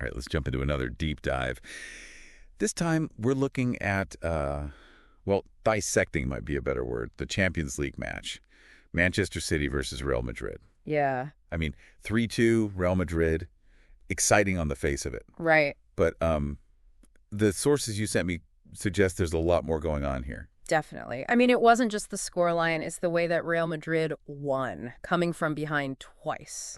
All right, let's jump into another deep dive. This time, we're looking at, dissecting might be a better word, the Champions League match. Manchester City versus Real Madrid. Yeah. I mean, 3-2, Real Madrid. Exciting on the face of it. Right. But the sources you sent me suggest there's a lot more going on here. Definitely. I mean, it wasn't just the scoreline. It's the way that Real Madrid won, coming from behind twice.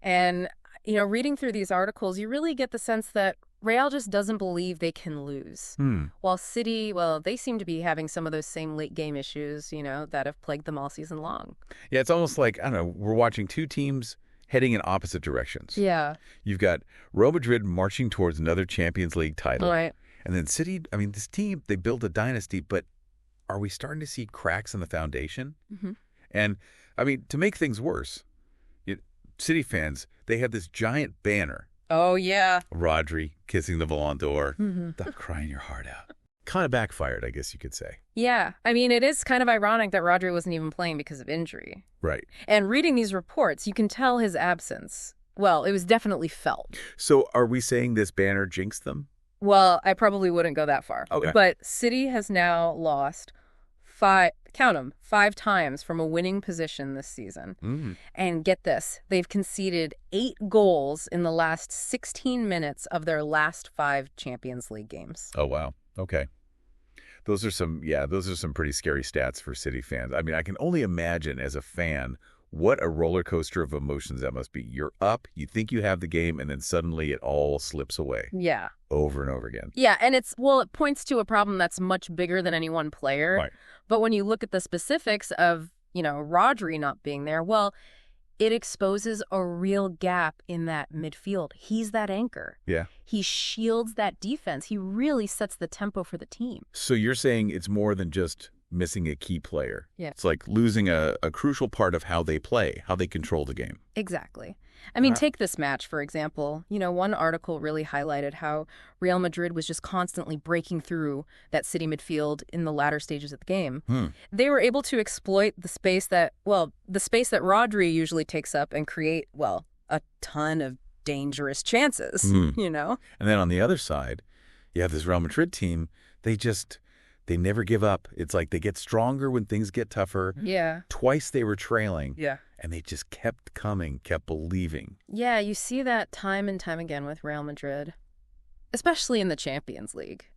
And, reading through these articles, you really get the sense that Real just doesn't believe they can lose. While City, they seem to be having some of those same late game issues, that have plagued them all season long. Yeah, it's almost like, I don't know, we're watching two teams heading in opposite directions. Yeah. You've got Real Madrid marching towards another Champions League title. Right. And then City, I mean, this team, they built a dynasty, but are we starting to see cracks in the foundation? And, I mean, to make things worse, City fans, they have this giant banner. Oh, yeah. Rodri kissing the Ballon d'Or, crying your heart out. Kind of backfired, I guess you could say. Yeah. I mean, it is kind of ironic that Rodri wasn't even playing because of injury. Right. And reading these reports, you can tell his absence. Well, it was definitely felt. So are we saying this banner jinxed them? Well, I probably wouldn't go that far. Okay. But City has now lost five times from a winning position this season. And get this, they've conceded 8 goals in the last 16 minutes of their last 5 Champions League games. Oh, wow. Okay. Those are some pretty scary stats for City fans. I mean, I can only imagine as a fan what a roller coaster of emotions that must be. You're up, you think you have the game, and then suddenly it all slips away. Yeah. Over and over again. Yeah, and it points to a problem that's much bigger than any one player. Right. But when you look at the specifics of, Rodri not being there, it exposes a real gap in that midfield. He's that anchor. Yeah. He shields that defense. He really sets the tempo for the team. So you're saying it's more than just missing a key player. Yeah. It's like losing a crucial part of how they play, how they control the game. Exactly. I mean, take this match, for example. One article really highlighted how Real Madrid was just constantly breaking through that City midfield in the latter stages of the game. They were able to exploit the space that Rodri usually takes up and create, a ton of dangerous chances, And then on the other side, you have this Real Madrid team. They never give up. It's like they get stronger when things get tougher. Yeah. Twice they were trailing. Yeah. And they just kept coming, kept believing. Yeah, you see that time and time again with Real Madrid, especially in the Champions League.